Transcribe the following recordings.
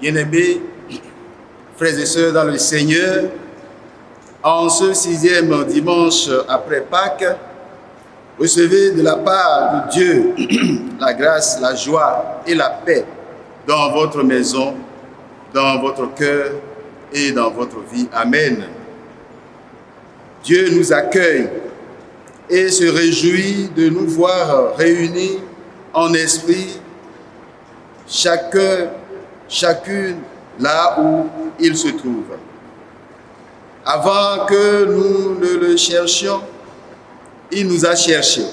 Bien-aimés, frères et sœurs dans le Seigneur, en ce 6e dimanche après Pâques, recevez de la part de Dieu la grâce, la joie et la paix dans votre maison, dans votre cœur et dans votre vie. Amen. Dieu nous accueille et se réjouit de nous voir réunis en esprit, chacune là où il se trouve. Avant que nous ne le cherchions, il nous a cherchés.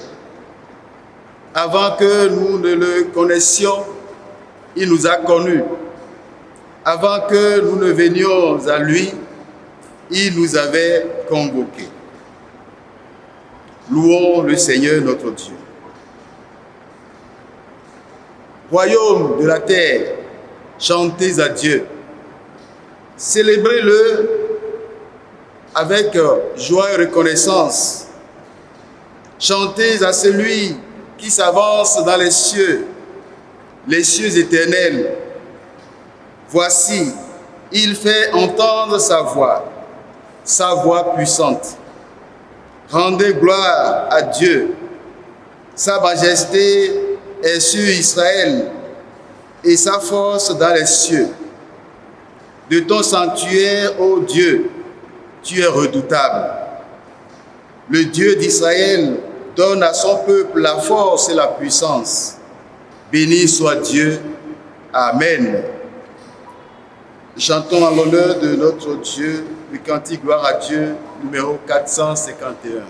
Avant que nous ne le connaissions, il nous a connus. Avant que nous ne venions à lui, il nous avait convoqués. Louons le Seigneur notre Dieu. Royaume de la terre, chantez à Dieu. Célébrez-le avec joie et reconnaissance. Chantez à celui qui s'avance dans les cieux éternels. Voici, il fait entendre sa voix puissante. Rendez gloire à Dieu. Sa majesté est sur Israël et sa force dans les cieux. De ton sanctuaire, ô Dieu, tu es redoutable. Le Dieu d'Israël donne à son peuple la force et la puissance. Béni soit Dieu. Amen. Chantons en l'honneur de notre Dieu le cantique Gloire à Dieu, numéro 451.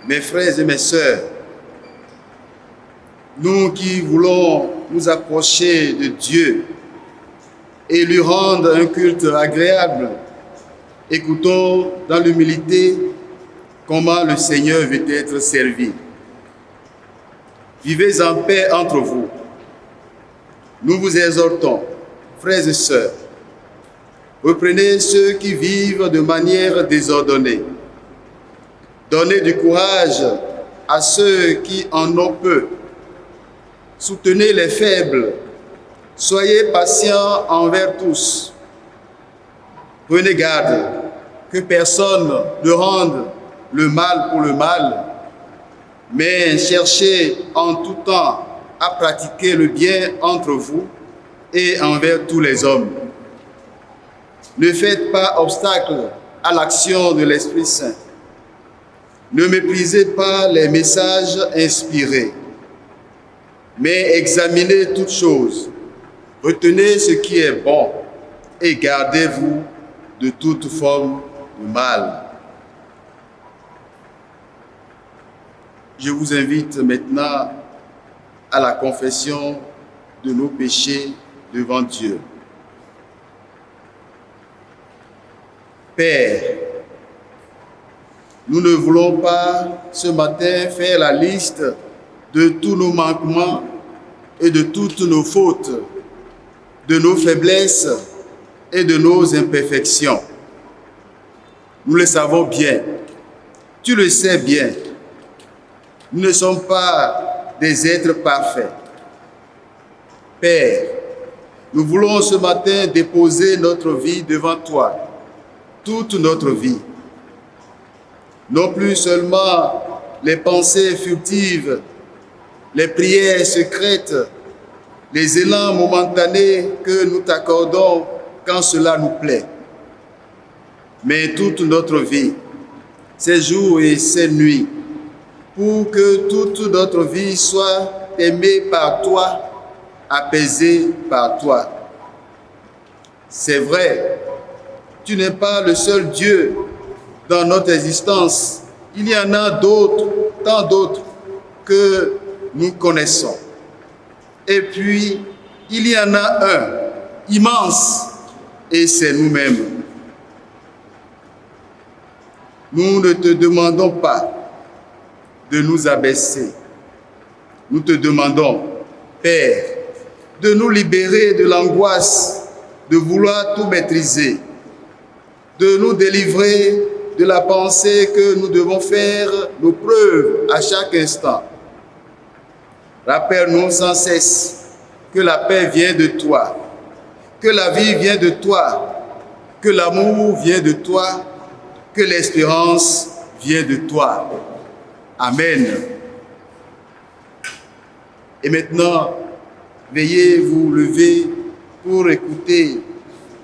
Mes frères et mes sœurs, nous qui voulons nous approcher de Dieu et lui rendre un culte agréable, écoutons dans l'humilité comment le Seigneur veut être servi. Vivez en paix entre vous. Nous vous exhortons, frères et sœurs, reprenez ceux qui vivent de manière désordonnée. Donnez du courage à ceux qui en ont peu. Soutenez les faibles. Soyez patients envers tous. Prenez garde que personne ne rende le mal pour le mal, mais cherchez en tout temps à pratiquer le bien entre vous et envers tous les hommes. Ne faites pas obstacle à l'action de l'Esprit Saint. Ne méprisez pas les messages inspirés, mais examinez toutes choses. Retenez ce qui est bon et gardez-vous de toute forme de mal. Je vous invite maintenant à la confession de nos péchés devant Dieu. Père, nous ne voulons pas ce matin faire la liste de tous nos manquements et de toutes nos fautes, de nos faiblesses et de nos imperfections. Nous le savons bien, tu le sais bien. Nous ne sommes pas des êtres parfaits. Père, nous voulons ce matin déposer notre vie devant toi, toute notre vie. Non plus seulement les pensées furtives, les prières secrètes, les élans momentanés que nous t'accordons quand cela nous plaît, mais toute notre vie, ces jours et ces nuits, pour que toute notre vie soit aimée par toi, apaisée par toi. C'est vrai, tu n'es pas le seul Dieu dans notre existence. Il y en a d'autres, tant d'autres que nous connaissons. Et puis, il y en a un immense, et c'est nous-mêmes. Nous ne te demandons pas de nous abaisser. Nous te demandons, Père, de nous libérer de l'angoisse de vouloir tout maîtriser, de nous délivrer de la pensée que nous devons faire nos preuves à chaque instant. Rappelle-nous sans cesse que la paix vient de toi, que la vie vient de toi, que l'amour vient de toi, que l'espérance vient de toi. Amen. Et maintenant, veuillez vous lever pour écouter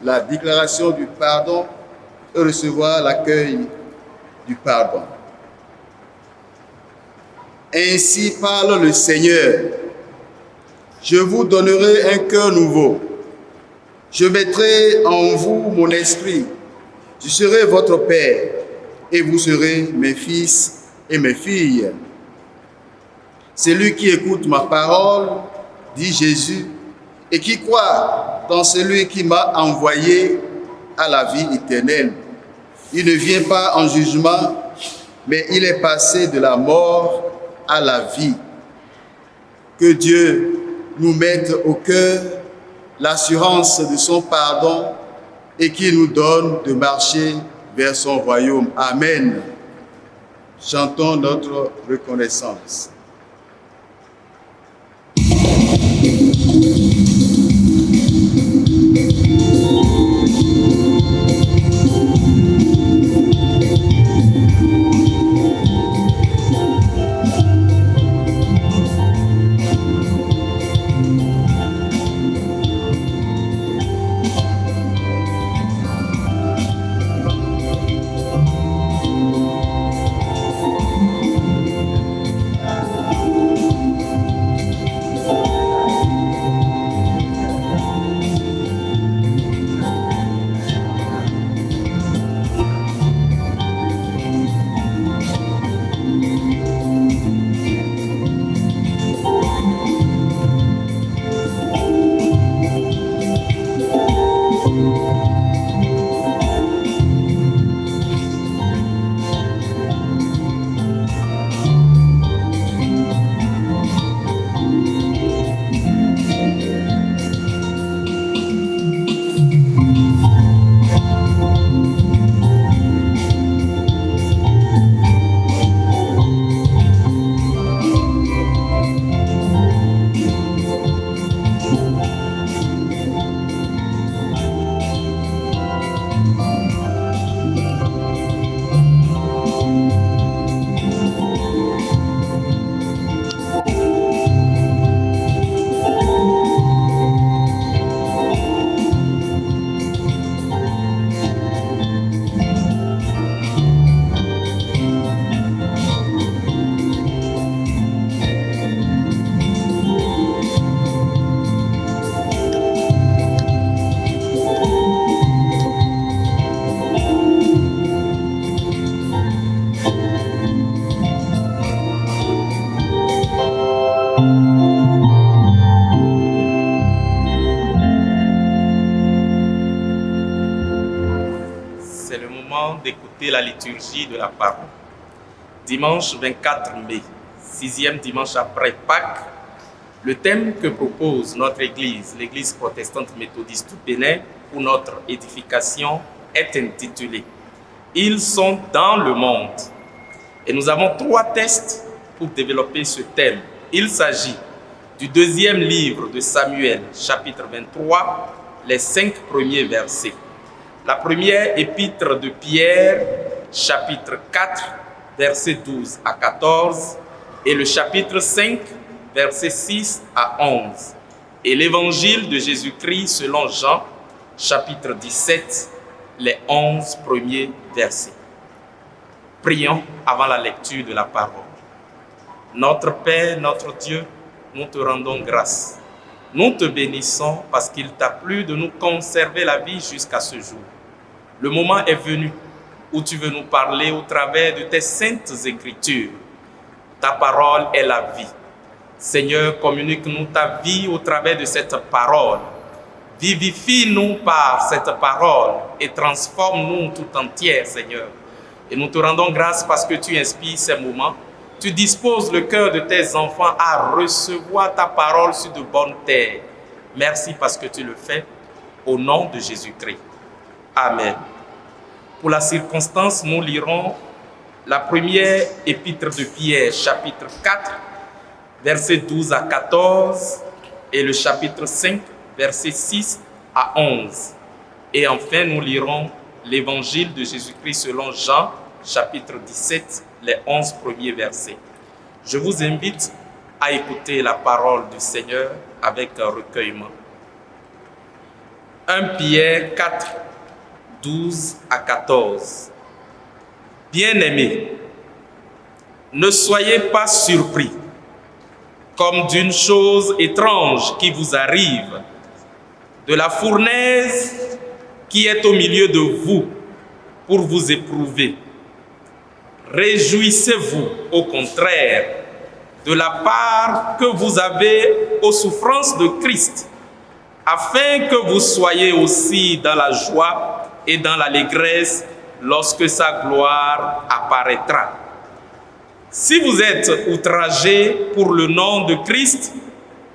la déclaration du pardon et recevoir l'accueil du pardon. Ainsi parle le Seigneur. Je vous donnerai un cœur nouveau. Je mettrai en vous mon esprit. Je serai votre Père et vous serez mes fils et mes filles. Celui qui écoute ma parole, dit Jésus, et qui croit dans celui qui m'a envoyé à la vie éternelle. Il ne vient pas en jugement, mais il est passé de la mort à la vie. Que Dieu nous mette au cœur l'assurance de son pardon et qu'il nous donne de marcher vers son royaume. Amen. Chantons notre reconnaissance. c'est le moment d'écouter la liturgie de la parole. Dimanche 24 mai, 6e dimanche après Pâques, le thème que propose notre Église, l'Église protestante méthodiste du Bénin, pour notre édification, est intitulé « Ils sont dans le monde ». Et nous avons 3 textes pour développer ce thème. Il s'agit du 2e livre de Samuel, chapitre 23, les 5 premiers versets. La première épître de Pierre, chapitre 4, versets 12 à 14, et le chapitre 5, versets 6 à 11. Et l'évangile de Jésus-Christ selon Jean, chapitre 17, les 11 premiers versets. Prions avant la lecture de la parole. Notre Père, notre Dieu, nous te rendons grâce. Nous te bénissons parce qu'il t'a plu de nous conserver la vie jusqu'à ce jour. Le moment est venu où tu veux nous parler au travers de tes saintes écritures. Ta parole est la vie. Seigneur, communique-nous ta vie au travers de cette parole. Vivifie-nous par cette parole et transforme-nous tout entière, Seigneur. Et nous te rendons grâce parce que tu inspires ces moments. Tu disposes le cœur de tes enfants à recevoir ta parole sur de bonnes terres. Merci parce que tu le fais au nom de Jésus-Christ. Amen. Pour la circonstance, nous lirons la première épître de Pierre, chapitre 4, versets 12 à 14, et le chapitre 5, versets 6 à 11. Et enfin, nous lirons l'évangile de Jésus-Christ selon Jean, chapitre 17, les 11 premiers versets. Je vous invite à écouter la parole du Seigneur avec un recueillement. 1 Pierre 4, 12 à 14. Bien-aimés, ne soyez pas surpris comme d'une chose étrange qui vous arrive, de la fournaise qui est au milieu de vous pour vous éprouver. Réjouissez-vous au contraire de la part que vous avez aux souffrances de Christ, afin que vous soyez aussi dans la joie et dans l'allégresse lorsque sa gloire apparaîtra. Si vous êtes outragés pour le nom de Christ,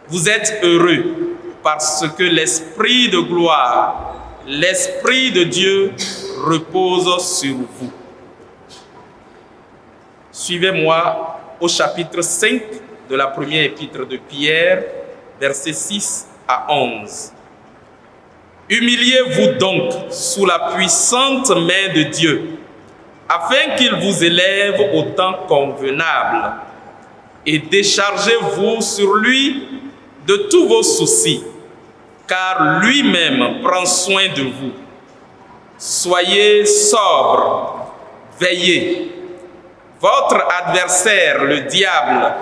vous êtes heureux parce que l'Esprit de gloire, l'Esprit de Dieu repose sur vous. Suivez-moi au chapitre 5 de la première épître de Pierre, versets 6 à 11. Humiliez-vous donc sous la puissante main de Dieu, afin qu'il vous élève au temps convenable, et déchargez-vous sur lui de tous vos soucis, car lui-même prend soin de vous. Soyez sobres, veillez. Votre adversaire, le diable,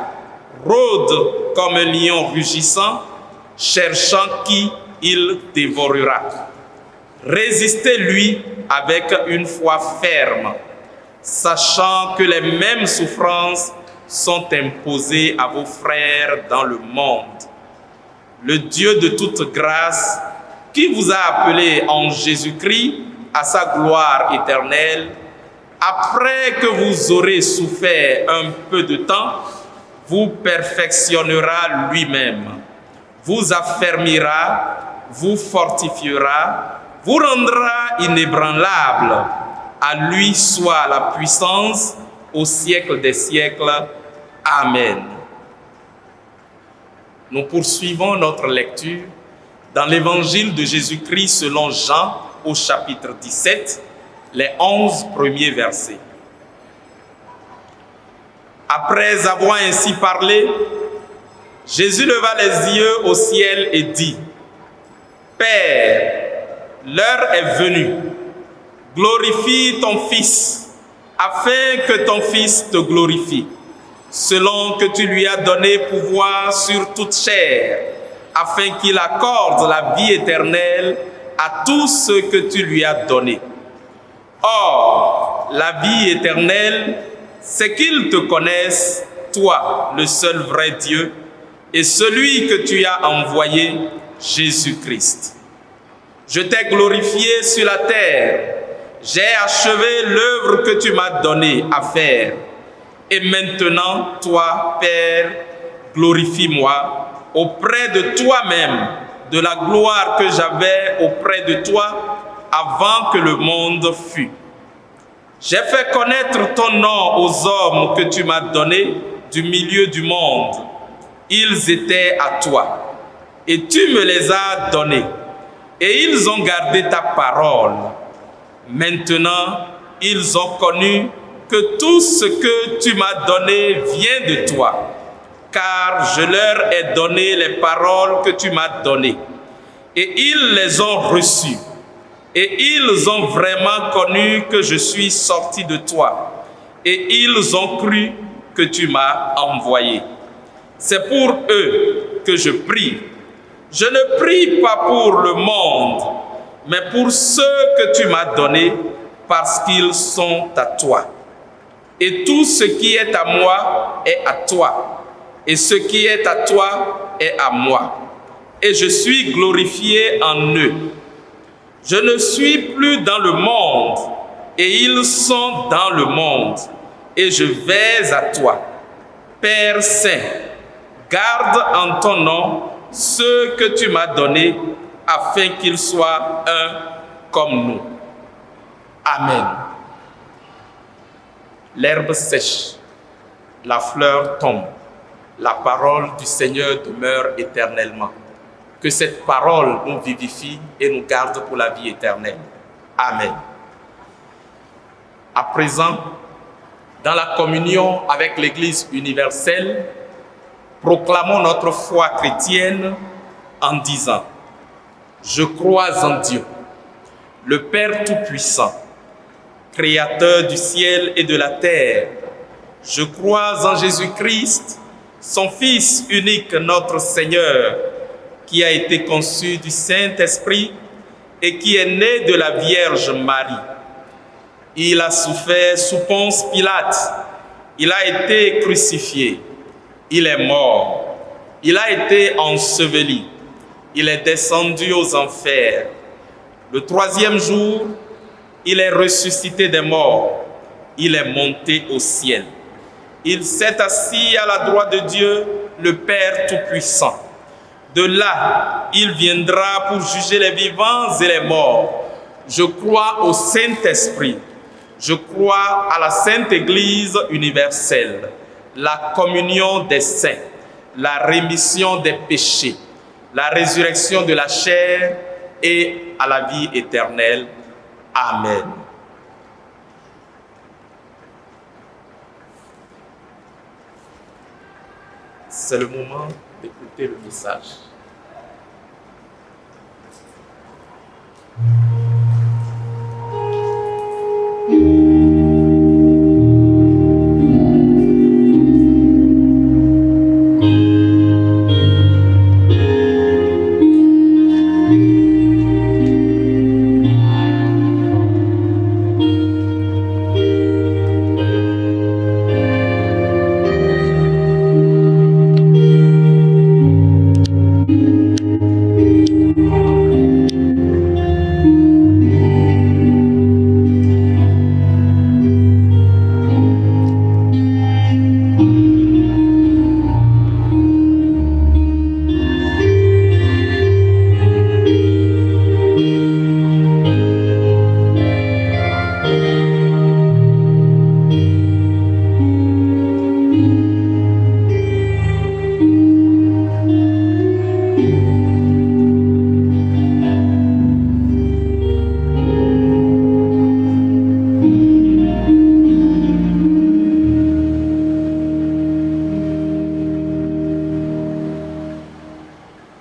rôde comme un lion rugissant, cherchant qui il dévorera. Résistez-lui avec une foi ferme, sachant que les mêmes souffrances sont imposées à vos frères dans le monde. Le Dieu de toute grâce, qui vous a appelés en Jésus-Christ à sa gloire éternelle, après que vous aurez souffert un peu de temps, vous perfectionnera lui-même, vous affermira, vous fortifiera, vous rendra inébranlable. À lui soit la puissance au siècle des siècles. Amen. Nous poursuivons notre lecture dans l'évangile de Jésus-Christ selon Jean au chapitre 17, les 11 premiers versets. Après avoir ainsi parlé, Jésus leva les yeux au ciel et dit : Père, l'heure est venue. Glorifie ton Fils, afin que ton Fils te glorifie, selon que tu lui as donné pouvoir sur toute chair, afin qu'il accorde la vie éternelle à tous ceux que tu lui as donnés. Or, la vie éternelle, c'est qu'ils te connaissent, toi, le seul vrai Dieu, et celui que tu as envoyé, Jésus-Christ. Je t'ai glorifié sur la terre j'ai achevé l'œuvre que tu m'as donnée à faire. Et maintenant, toi, Père, glorifie-moi auprès de toi-même, de la gloire que j'avais auprès de toi avant que le monde fût. J'ai fait connaître ton nom aux hommes que tu m'as donnés du milieu du monde. Ils étaient à toi, et tu me les as donnés, et ils ont gardé ta parole. Maintenant, ils ont connu que tout ce que tu m'as donné vient de toi, car je leur ai donné les paroles que tu m'as données, et ils les ont reçues. Et ils ont vraiment connu que je suis sorti de toi, et ils ont cru que tu m'as envoyé. C'est pour eux que je prie. Je ne prie pas pour le monde, mais pour ceux que tu m'as donnés, parce qu'ils sont à toi. Et tout ce qui est à moi est à toi, et ce qui est à toi est à moi. Et je suis glorifié en eux. Je ne suis plus dans le monde, et ils sont dans le monde, et je vais à toi. Père Saint, garde en ton nom ceux que tu m'as donnés, afin qu'ils soient un comme nous. Amen. L'herbe sèche, la fleur tombe, la parole du Seigneur demeure éternellement. Que cette parole nous vivifie et nous garde pour la vie éternelle. Amen. À présent, dans la communion avec l'Église universelle, proclamons notre foi chrétienne en disant: Je crois en Dieu, le Père Tout-Puissant, Créateur du ciel et de la terre. Je crois en Jésus-Christ, son Fils unique, notre Seigneur, qui a été conçu du Saint-Esprit et qui est né de la Vierge Marie. Il a souffert sous Ponce Pilate, il a été crucifié, il est mort, il a été enseveli, il est descendu aux enfers. Le troisième jour, il est ressuscité des morts, il est monté au ciel. Il s'est assis à la droite de Dieu, le Père Tout-Puissant. De là, il viendra pour juger les vivants et les morts. Je crois au Saint-Esprit. Je crois à la Sainte Église universelle, la communion des saints, la rémission des péchés, la résurrection de la chair et à la vie éternelle. Amen. C'est le moment d'écouter le message.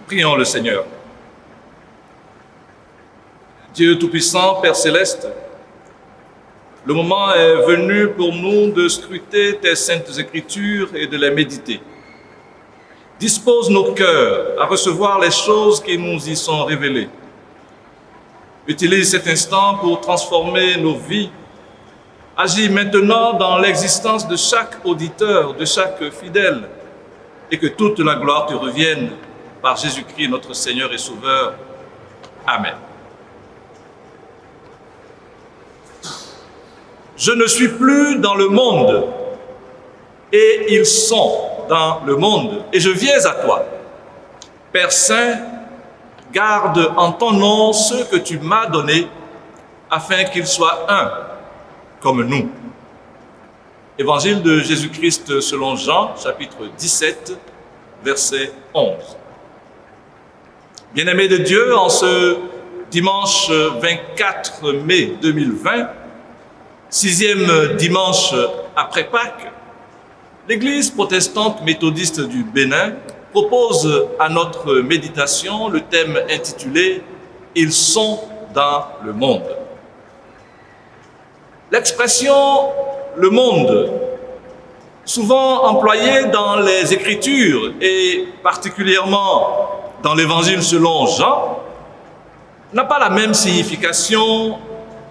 Prions le Seigneur. Dieu Tout-Puissant, Père Céleste, le moment est venu pour nous de scruter tes saintes Écritures et de les méditer. Dispose nos cœurs à recevoir les choses qui nous y sont révélées. Utilise cet instant pour transformer nos vies. Agis maintenant dans l'existence de chaque auditeur, de chaque fidèle, et que toute la gloire te revienne par Jésus-Christ, notre Seigneur et Sauveur. Amen. Je ne suis plus dans le monde, et ils sont dans le monde, et je viens à toi. Père Saint, garde en ton nom ceux que tu m'as donnés, afin qu'ils soient un, comme nous. Évangile de Jésus-Christ selon Jean, chapitre 17, verset 11. Bien-aimés de Dieu, en ce dimanche 24 mai 2020, 6e dimanche après Pâques, l'Église protestante méthodiste du Bénin propose à notre méditation le thème intitulé « Ils sont dans le monde ». L'expression « le monde », souvent employée dans les Écritures et particulièrement dans l'Évangile selon Jean, n'a pas la même signification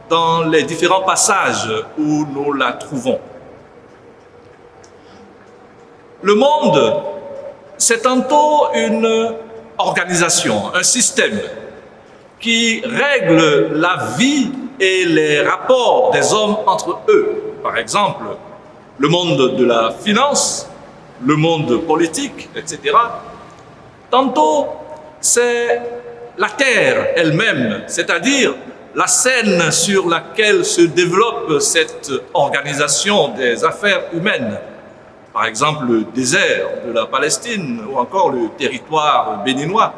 dans les différents passages où nous la trouvons. Le monde, c'est tantôt une organisation, un système qui règle la vie et les rapports des hommes entre eux. Par exemple, le monde de la finance, le monde politique, etc. Tantôt, c'est la terre elle-même, c'est-à-dire la scène sur laquelle se développe cette organisation des affaires humaines. Par exemple, le désert de la Palestine ou encore le territoire béninois.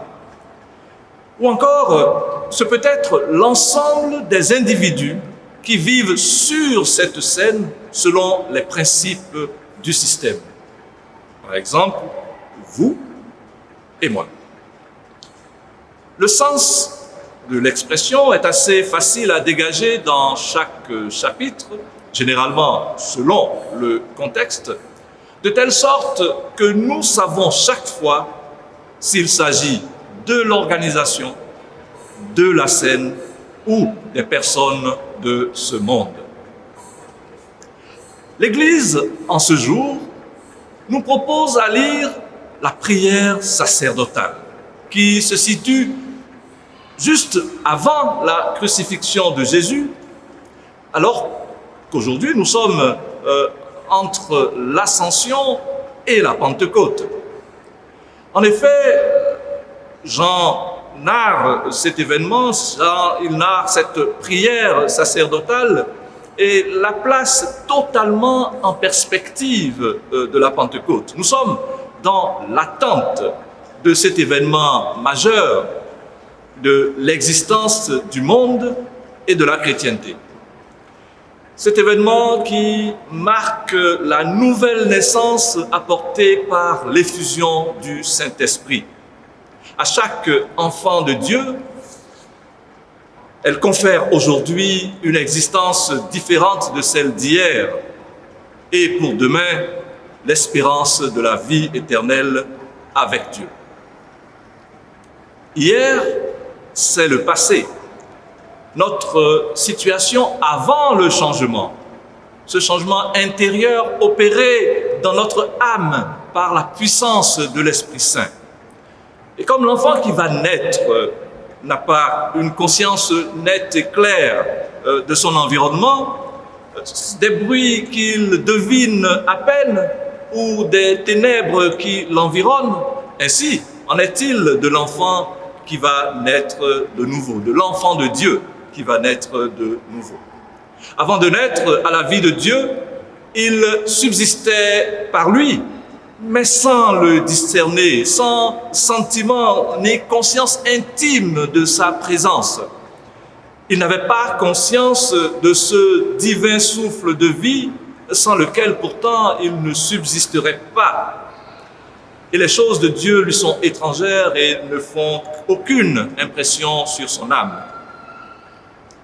Ou encore, ce peut être l'ensemble des individus qui vivent sur cette scène selon les principes du système. Par exemple, vous et moi. Le sens de l'expression est assez facile à dégager dans chaque chapitre, généralement selon le contexte, de telle sorte que nous savons chaque fois s'il s'agit de l'organisation, de la scène ou des personnes de ce monde. L'Église, en ce jour, nous propose à lire la prière sacerdotale, qui se situe juste avant la crucifixion de Jésus, alors qu'aujourd'hui nous sommes entre l'Ascension et la Pentecôte. En effet, Jean narre cet événement, il narre cette prière sacerdotale et la place totalement en perspective de la Pentecôte. Nous sommes dans l'attente de cet événement majeur de l'existence du monde et de la chrétienté. Cet événement qui marque la nouvelle naissance apportée par l'effusion du Saint-Esprit. À chaque enfant de Dieu, elle confère aujourd'hui une existence différente de celle d'hier et pour demain, l'espérance de la vie éternelle avec Dieu. Hier, c'est le passé, notre situation avant le changement, ce changement intérieur opéré dans notre âme par la puissance de l'Esprit Saint. Et comme l'enfant qui va naître n'a pas une conscience nette et claire de son environnement, des bruits qu'il devine à peine ou des ténèbres qui l'environnent, ainsi en est-il de l'enfant qui va naître de nouveau, de l'enfant de Dieu qui va naître de nouveau. Avant de naître à la vie de Dieu, il subsistait par lui, mais sans le discerner, sans sentiment ni conscience intime de sa présence. Il n'avait pas conscience de ce divin souffle de vie sans lequel pourtant il ne subsisterait pas. Et les choses de Dieu lui sont étrangères et ne font aucune impression sur son âme.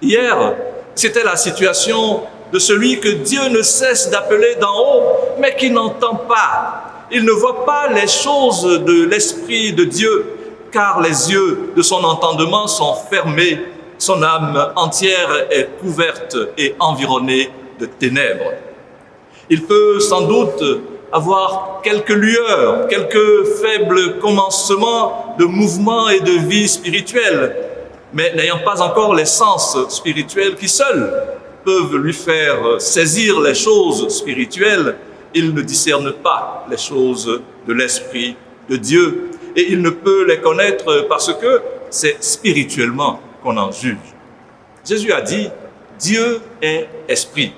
Hier, c'était la situation de celui que Dieu ne cesse d'appeler d'en haut, mais qui n'entend pas. Il ne voit pas les choses de l'Esprit de Dieu, car les yeux de son entendement sont fermés, son âme entière est couverte et environnée de ténèbres. Il peut sans doute avoir quelques lueurs, quelques faibles commencements de mouvement et de vie spirituelle, mais n'ayant pas encore les sens spirituels qui seuls peuvent lui faire saisir les choses spirituelles, il ne discerne pas les choses de l'Esprit de Dieu et il ne peut les connaître parce que c'est spirituellement qu'on en juge. Jésus a dit, Dieu est esprit.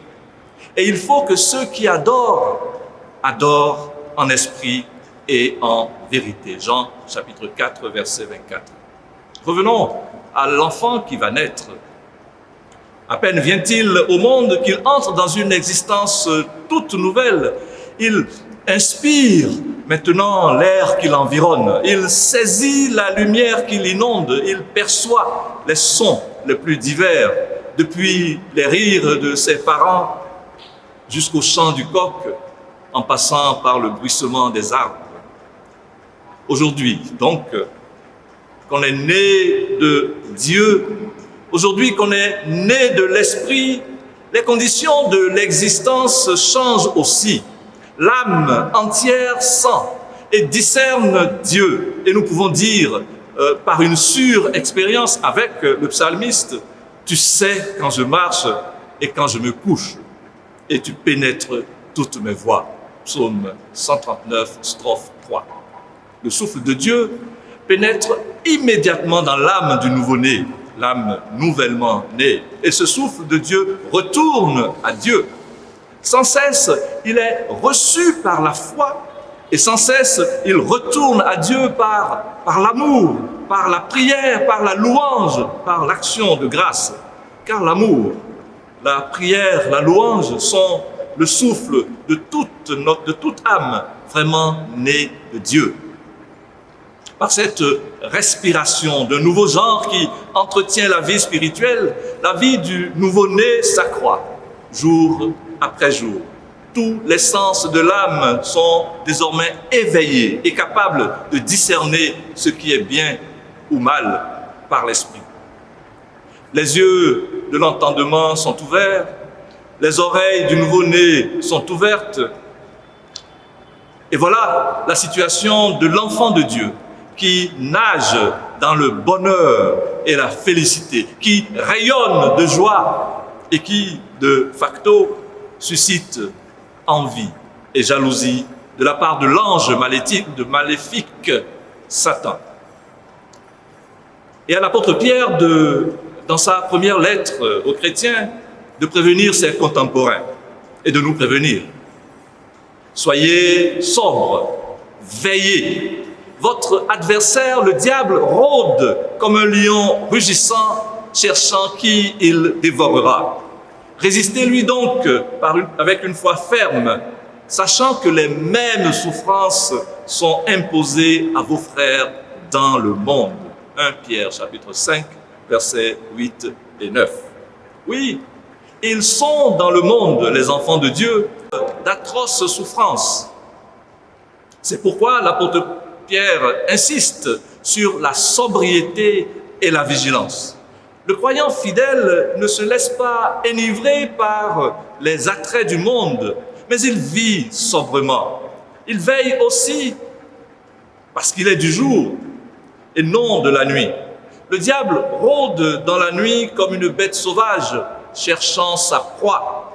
Et il faut que ceux qui adorent, adorent en esprit et en vérité. Jean chapitre 4, verset 24. Revenons à l'enfant qui va naître. À peine vient-il au monde qu'il entre dans une existence toute nouvelle. Il inspire maintenant l'air qui l'environne. Il saisit la lumière qui l'inonde. Il perçoit les sons les plus divers, depuis les rires de ses parents jusqu'au chant du coq, en passant par le bruissement des arbres. Aujourd'hui, donc, qu'on est né de Dieu, aujourd'hui qu'on est né de l'Esprit, les conditions de l'existence changent aussi. L'âme entière sent et discerne Dieu. Et nous pouvons dire, par une sûre expérience avec le psalmiste, « Tu sais quand je marche et quand je me couche, et tu pénètres toutes mes voies. » Psaume 139, strophe 3. Le souffle de Dieu pénètre immédiatement dans l'âme du nouveau-né, l'âme nouvellement née. Et ce souffle de Dieu retourne à Dieu. Sans cesse, il est reçu par la foi et sans cesse, il retourne à Dieu par l'amour, par la prière, par la louange, par l'action de grâce. Car l'amour, la prière, la louange sont le souffle de toute âme vraiment née de Dieu. Par cette respiration d'un nouveau genre qui entretient la vie spirituelle, la vie du nouveau-né s'accroît jour après jour. Tous les sens de l'âme sont désormais éveillés et capables de discerner ce qui est bien ou mal par l'esprit. Les yeux de l'entendement sont ouverts, les oreilles du nouveau-né sont ouvertes. Et voilà la situation de l'enfant de Dieu qui nage dans le bonheur et la félicité, qui rayonne de joie et qui, de facto, suscite envie et jalousie de la part de l'ange maléfique Satan. Et à l'apôtre Pierre, dans sa première lettre aux chrétiens, de prévenir ses contemporains et de nous prévenir. Soyez sobres, veillez. Votre adversaire, le diable, rôde comme un lion rugissant, cherchant qui il dévorera. Résistez-lui donc avec une foi ferme, sachant que les mêmes souffrances sont imposées à vos frères dans le monde. 1 Pierre, chapitre 5, versets 8 et 9. Oui, ils sont dans le monde, les enfants de Dieu, d'atroces souffrances. C'est pourquoi l'apôtre Pierre insiste sur la sobriété et la vigilance. Le croyant fidèle ne se laisse pas enivrer par les attraits du monde, mais il vit sobrement. Il veille aussi parce qu'il est du jour et non de la nuit. Le diable rôde dans la nuit comme une bête sauvage, cherchant sa proie.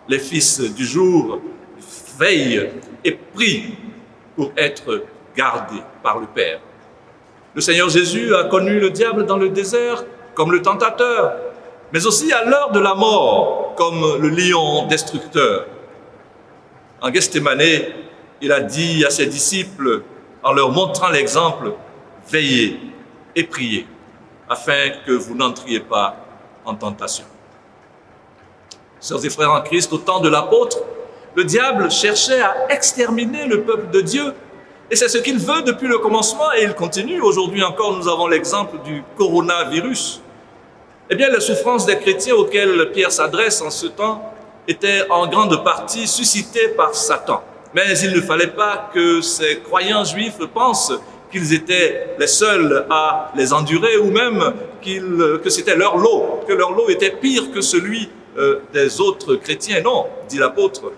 Les fils du jour veillent et prient pour être gardés par le Père. Le Seigneur Jésus a connu le diable dans le désert comme le tentateur, mais aussi à l'heure de la mort comme le lion destructeur. En Gethsémane, il a dit à ses disciples, en leur montrant l'exemple, « Veillez et priez, afin que vous n'entriez pas en tentation. » Sœurs et frères en Christ, au temps de l'apôtre, le diable cherchait à exterminer le peuple de Dieu. Et c'est ce qu'il veut depuis le commencement et il continue. Aujourd'hui encore, nous avons l'exemple du coronavirus. Eh bien, les souffrances des chrétiens auxquelles Pierre s'adresse en ce temps étaient en grande partie suscitées par Satan. Mais il ne fallait pas que ces croyants juifs pensent qu'ils étaient les seuls à les endurer ou même que c'était leur lot, que leur lot était pire que celui des autres chrétiens. Non, dit l'apôtre,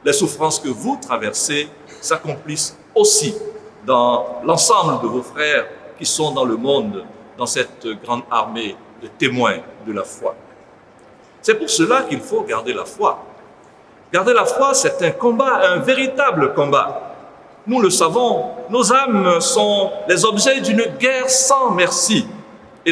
les souffrances que vous traversez s'accomplissent aussi dans l'ensemble de vos frères qui sont dans le monde, dans cette grande armée de témoins de la foi. C'est pour cela qu'il faut garder la foi. Garder la foi, c'est un combat, un véritable combat. Nous le savons, nos âmes sont les objets d'une guerre sans merci. Et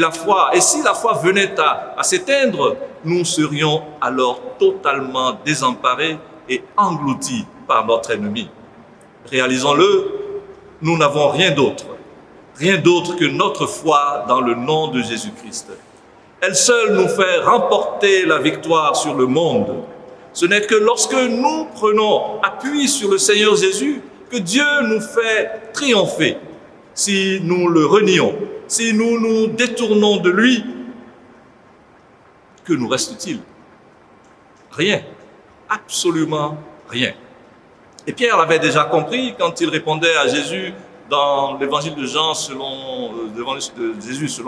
si la foi venait à s'éteindre, nous serions alors totalement désemparés et engloutis par notre ennemi. Réalisons-le, nous n'avons rien d'autre que notre foi dans le nom de Jésus-Christ. Elle seule nous fait remporter la victoire sur le monde. Ce n'est que lorsque nous prenons appui sur le Seigneur Jésus que Dieu nous fait triompher. Si nous le renions, si nous nous détournons de lui, que nous reste-t-il? Rien, absolument rien. Et Pierre l'avait déjà compris quand il répondait à Jésus dans l'évangile de Jean selon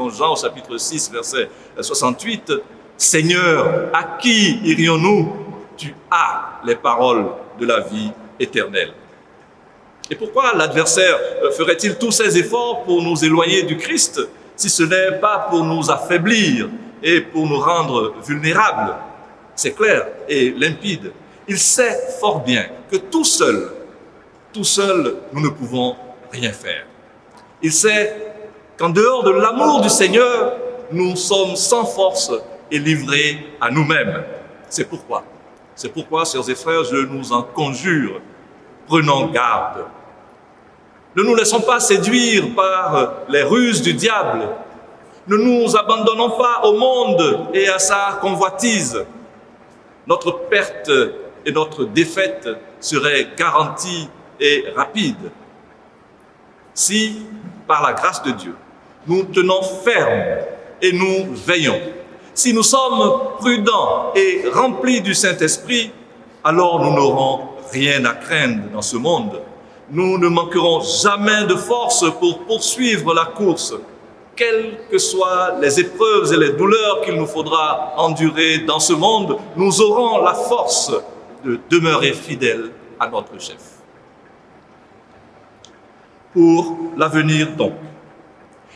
Jean au chapitre 6, verset 68, « Seigneur, à qui irions-nous? Tu as les paroles de la vie éternelle. » Et pourquoi l'adversaire ferait-il tous ses efforts pour nous éloigner du Christ, si ce n'est pas pour nous affaiblir et pour nous rendre vulnérables? C'est clair et limpide. Il sait fort bien que tout seul, nous ne pouvons rien faire. Il sait qu'en dehors de l'amour du Seigneur, nous sommes sans force et livrés à nous-mêmes. C'est pourquoi, sœurs et frères, je nous en conjure, prenons garde. Ne nous laissons pas séduire par les ruses du diable. Ne nous abandonnons pas au monde et à sa convoitise. Notre perte et notre défaite seraient garanties et rapides. Si, par la grâce de Dieu, nous tenons ferme et nous veillons, si nous sommes prudents et remplis du Saint-Esprit, alors nous n'aurons rien à craindre dans ce monde. Nous ne manquerons jamais de force pour poursuivre la course, quelles que soient les épreuves et les douleurs qu'il nous faudra endurer dans ce monde, nous aurons la force de demeurer fidèles à notre chef. Pour l'avenir donc,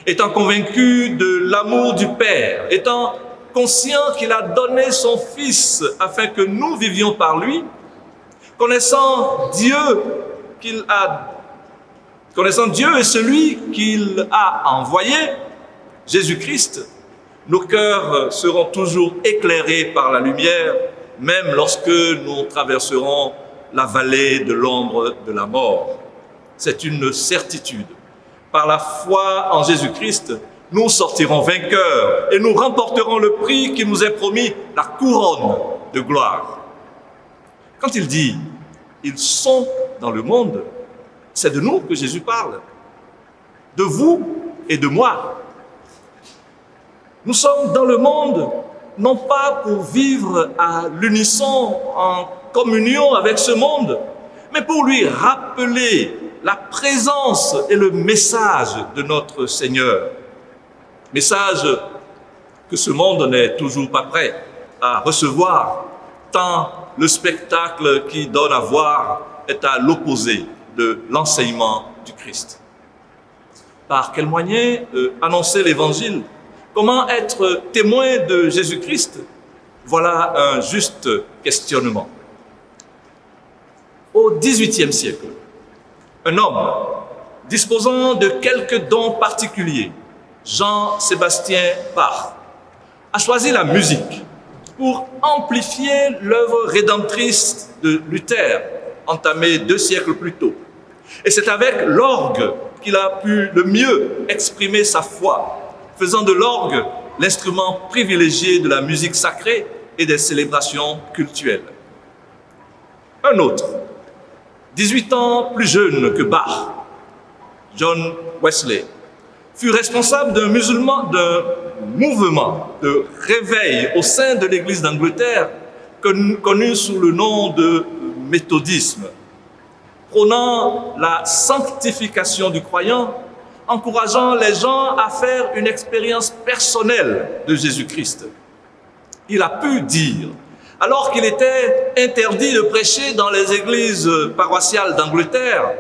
étant convaincu de l'amour du Père, étant conscient qu'il a donné son Fils afin que nous vivions par lui, connaissant Dieu et celui qu'il a envoyé, Jésus-Christ, nos cœurs seront toujours éclairés par la lumière, même lorsque nous traverserons la vallée de l'ombre de la mort. C'est une certitude. Par la foi en Jésus-Christ, nous sortirons vainqueurs et nous remporterons le prix qui nous est promis, la couronne de gloire. Quand il dit « ils sont dans le monde », c'est de nous que Jésus parle, de vous et de moi. Nous sommes dans le monde, non pas pour vivre à l'unisson, en communion avec ce monde, mais pour lui rappeler la présence et le message de notre Seigneur. Message que ce monde n'est toujours pas prêt à recevoir, tant le spectacle qui donne à voir est à l'opposé de l'enseignement du Christ. Par quel moyen annoncer l'Évangile? Comment être témoin de Jésus-Christ? Voilà un juste questionnement. Au XVIIIe siècle, un homme disposant de quelques dons particuliers, Jean-Sébastien Bach, a choisi la musique pour amplifier l'œuvre rédemptrice de Luther, entamée 2 siècles plus tôt. Et c'est avec l'orgue qu'il a pu le mieux exprimer sa foi, faisant de l'orgue l'instrument privilégié de la musique sacrée et des célébrations cultuelles. Un autre, 18 ans plus jeune que Bach, John Wesley, fut responsable d'un mouvement de réveil au sein de l'Église d'Angleterre, connu sous le nom de méthodisme, prônant la sanctification du croyant, encourageant les gens à faire une expérience personnelle de Jésus-Christ. Il a pu dire, alors qu'il était interdit de prêcher dans les églises paroissiales d'Angleterre,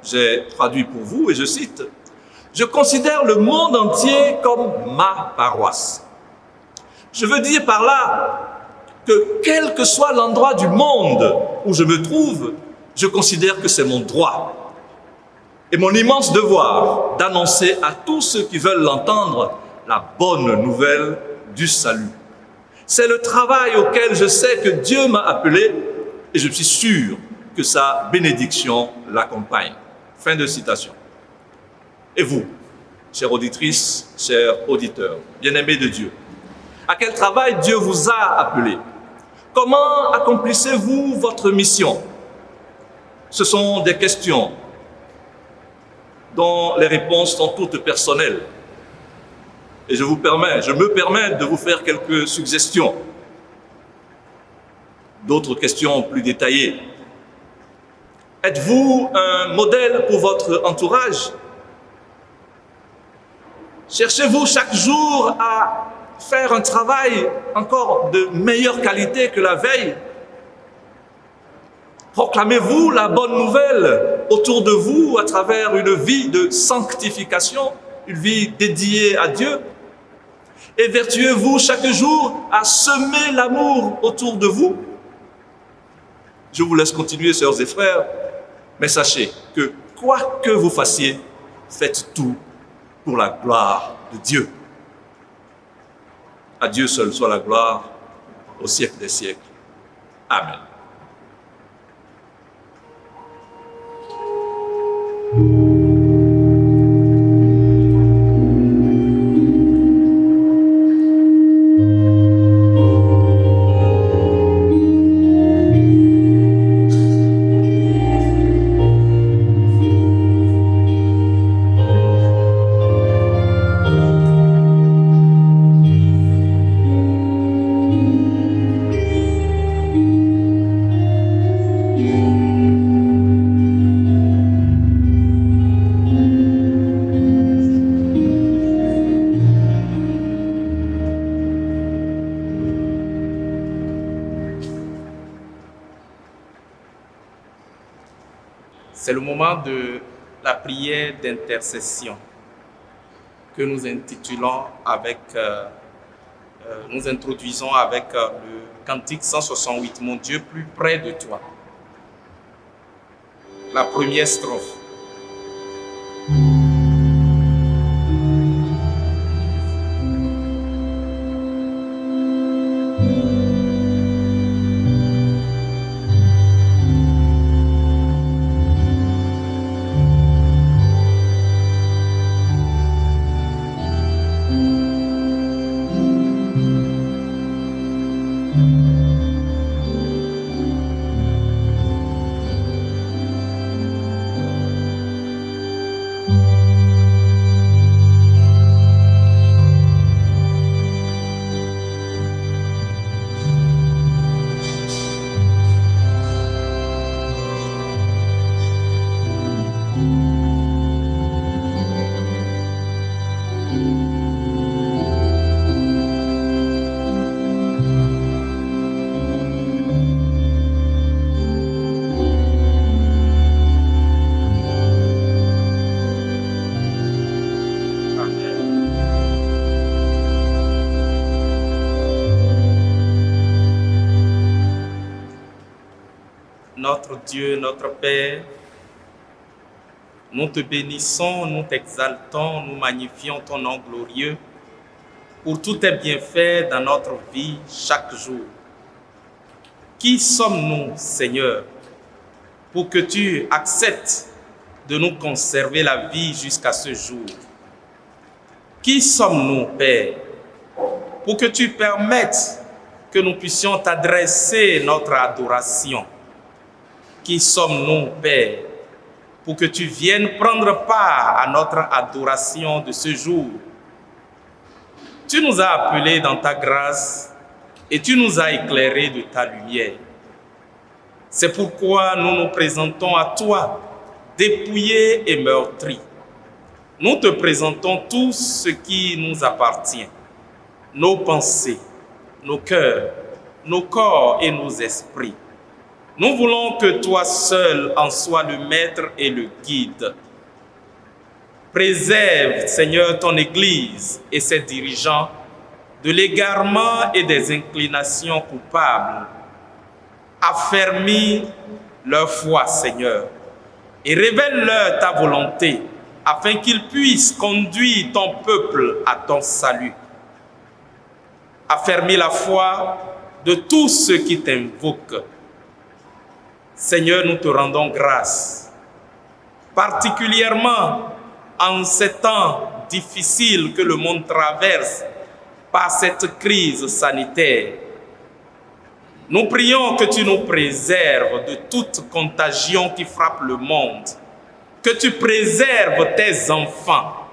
j'ai traduit pour vous et je cite, « Je considère le monde entier comme ma paroisse. » Je veux dire par là que quel que soit l'endroit du monde où je me trouve, je considère que c'est mon droit et mon immense devoir d'annoncer à tous ceux qui veulent l'entendre la bonne nouvelle du salut. C'est le travail auquel je sais que Dieu m'a appelé et je suis sûr que sa bénédiction l'accompagne. Fin de citation. Et vous, chères auditrices, chers auditeurs, bien-aimés de Dieu, à quel travail Dieu vous a appelé? Comment accomplissez-vous votre mission? Ce sont des questions dont les réponses sont toutes personnelles. Et je me permets de vous faire quelques suggestions. D'autres questions plus détaillées. Êtes-vous un modèle pour votre entourage? Cherchez-vous chaque jour à faire un travail encore de meilleure qualité que la veille? Proclamez-vous la bonne nouvelle autour de vous à travers une vie de sanctification, une vie dédiée à Dieu? Évertuez-vous chaque jour à semer l'amour autour de vous? Je vous laisse continuer, sœurs et frères, mais sachez que quoi que vous fassiez, faites tout pour la gloire de Dieu. À Dieu seul soit la gloire au siècle des siècles. Amen. C'est le moment de la prière d'intercession que nous intitulons nous introduisons avec le cantique 168, Mon Dieu plus près de toi. La première strophe. Notre Dieu, notre Père, nous te bénissons, nous t'exaltons, nous magnifions ton nom glorieux pour tous tes bienfaits dans notre vie chaque jour. Qui sommes-nous, Seigneur, pour que tu acceptes de nous conserver la vie jusqu'à ce jour? Qui sommes-nous, Père, pour que tu permettes que nous puissions t'adresser notre adoration? Qui sommes-nous, Père, pour que tu viennes prendre part à notre adoration de ce jour? Tu nous as appelés dans ta grâce et tu nous as éclairés de ta lumière. C'est pourquoi nous nous présentons à toi, dépouillés et meurtris. Nous te présentons tout ce qui nous appartient, nos pensées, nos cœurs, nos corps et nos esprits. Nous voulons que toi seul en sois le maître et le guide. Préserve, Seigneur, ton Église et ses dirigeants de l'égarement et des inclinations coupables. Affermis leur foi, Seigneur, et révèle-leur ta volonté, afin qu'ils puissent conduire ton peuple à ton salut. Affermis la foi de tous ceux qui t'invoquent. Seigneur, nous te rendons grâce, particulièrement en ces temps difficiles que le monde traverse par cette crise sanitaire. Nous prions que tu nous préserves de toute contagion qui frappe le monde, que tu préserves tes enfants.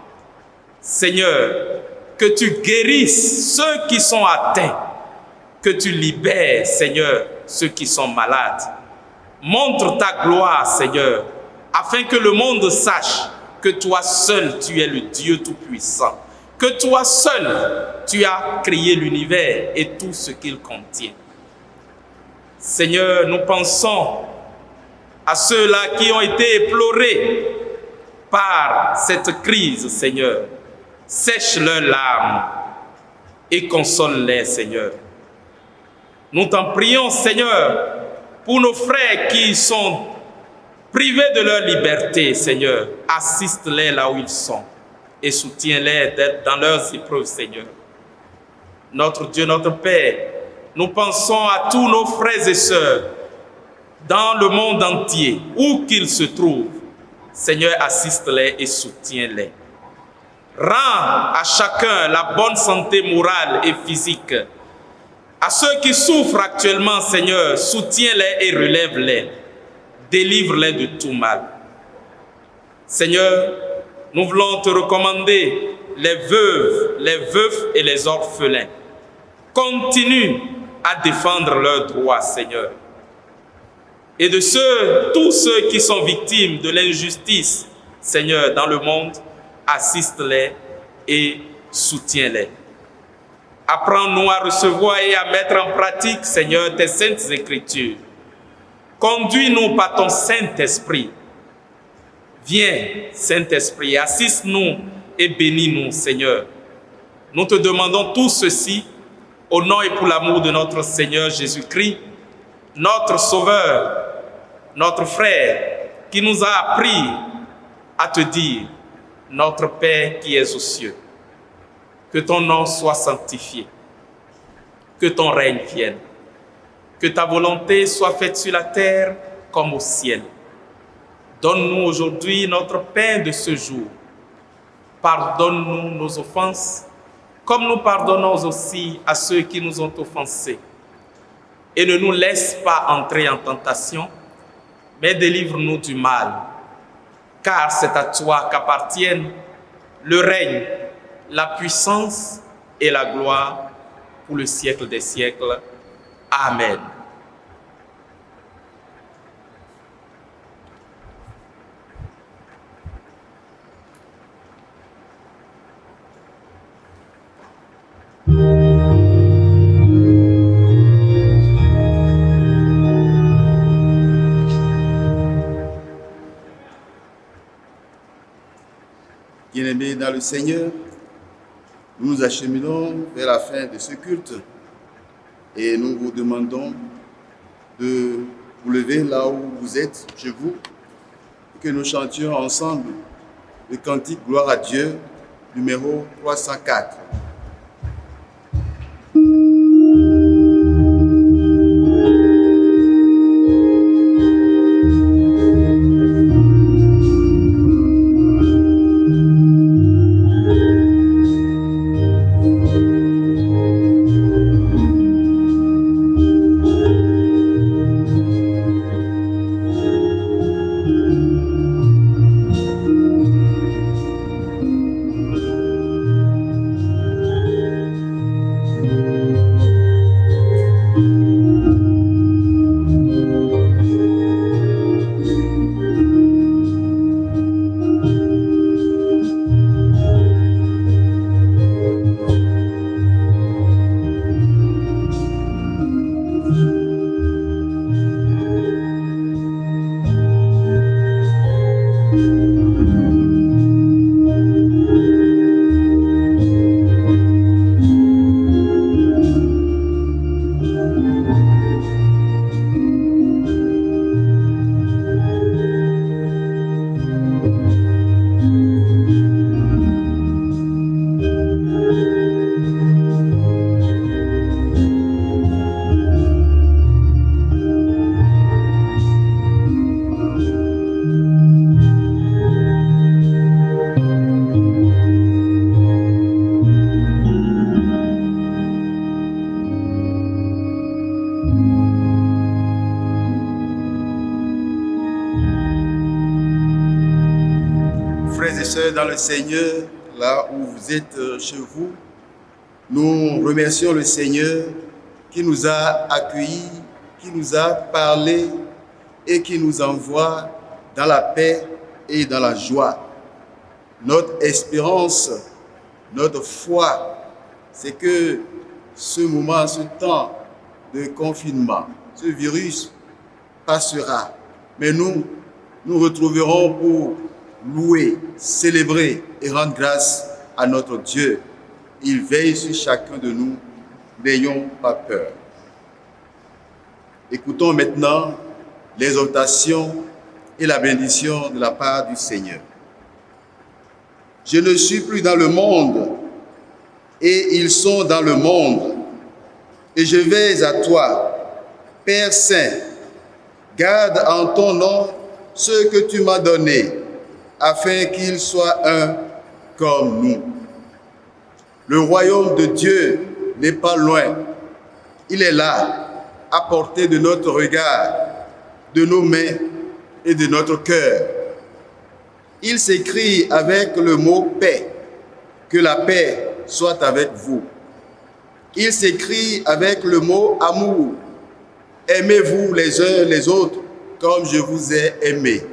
Seigneur, que tu guérisses ceux qui sont atteints, que tu libères, Seigneur, ceux qui sont malades. Montre ta gloire, Seigneur, afin que le monde sache que toi seul, tu es le Dieu Tout-Puissant, que toi seul, tu as créé l'univers et tout ce qu'il contient. Seigneur, nous pensons à ceux-là qui ont été éplorés par cette crise, Seigneur. Sèche leurs larmes et console-les, Seigneur. Nous t'en prions, Seigneur, pour nos frères qui sont privés de leur liberté, Seigneur. Assiste-les là où ils sont et soutiens-les dans leurs épreuves, Seigneur. Notre Dieu, notre Père, nous pensons à tous nos frères et sœurs dans le monde entier, où qu'ils se trouvent. Seigneur, assiste-les et soutiens-les. Rends à chacun la bonne santé morale et physique. À ceux qui souffrent actuellement, Seigneur, soutiens-les et relève-les. Délivre-les de tout mal. Seigneur, nous voulons te recommander les veuves, les veufs et les orphelins. Continue à défendre leurs droits, Seigneur. Et de tous ceux qui sont victimes de l'injustice, Seigneur, dans le monde, assiste-les et soutiens-les. Apprends-nous à recevoir et à mettre en pratique, Seigneur, tes saintes écritures. Conduis-nous par ton Saint-Esprit. Viens, Saint-Esprit, assiste-nous et bénis-nous, Seigneur. Nous te demandons tout ceci au nom et pour l'amour de notre Seigneur Jésus-Christ, notre Sauveur, notre frère, qui nous a appris à te dire, notre Père qui es aux cieux, que ton nom soit sanctifié, que ton règne vienne, que ta volonté soit faite sur la terre comme au ciel. Donne-nous aujourd'hui notre pain de ce jour. Pardonne-nous nos offenses, comme nous pardonnons aussi à ceux qui nous ont offensés. Et ne nous laisse pas entrer en tentation, mais délivre-nous du mal. Car c'est à toi qu'appartiennent le règne, la puissance et la gloire pour le siècle des siècles. Amen. Bien-aimés dans le Seigneur, nous nous acheminons vers la fin de ce culte et nous vous demandons de vous lever là où vous êtes, chez vous, et que nous chantions ensemble le cantique Gloire à Dieu, numéro 304. et sœurs dans le Seigneur, là où vous êtes chez vous, nous remercions le Seigneur qui nous a accueillis, qui nous a parlé et qui nous envoie dans la paix et dans la joie. Notre espérance, notre foi, c'est que ce moment, ce temps de confinement, ce virus passera. Mais nous retrouverons pour louer, célébrer et rendre grâce à notre Dieu. Il veille sur chacun de nous. N'ayons pas peur. Écoutons maintenant l'exhortation et la bénédiction de la part du Seigneur. Je ne suis plus dans le monde, et ils sont dans le monde. Et je vais à toi, Père Saint, garde en ton nom ceux que tu m'as donnés, afin qu'ils soient un comme nous. Le royaume de Dieu n'est pas loin. Il est là, à portée de notre regard, de nos mains et de notre cœur. Il s'écrit avec le mot paix, que la paix soit avec vous. Il s'écrit avec le mot amour, aimez-vous les uns les autres comme je vous ai aimé.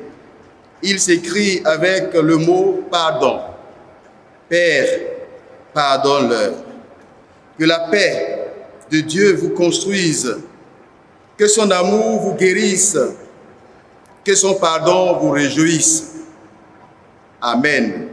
Il s'écrit avec le mot pardon. Père, pardonne-leur. Que la paix de Dieu vous construise, que son amour vous guérisse, que son pardon vous réjouisse. Amen.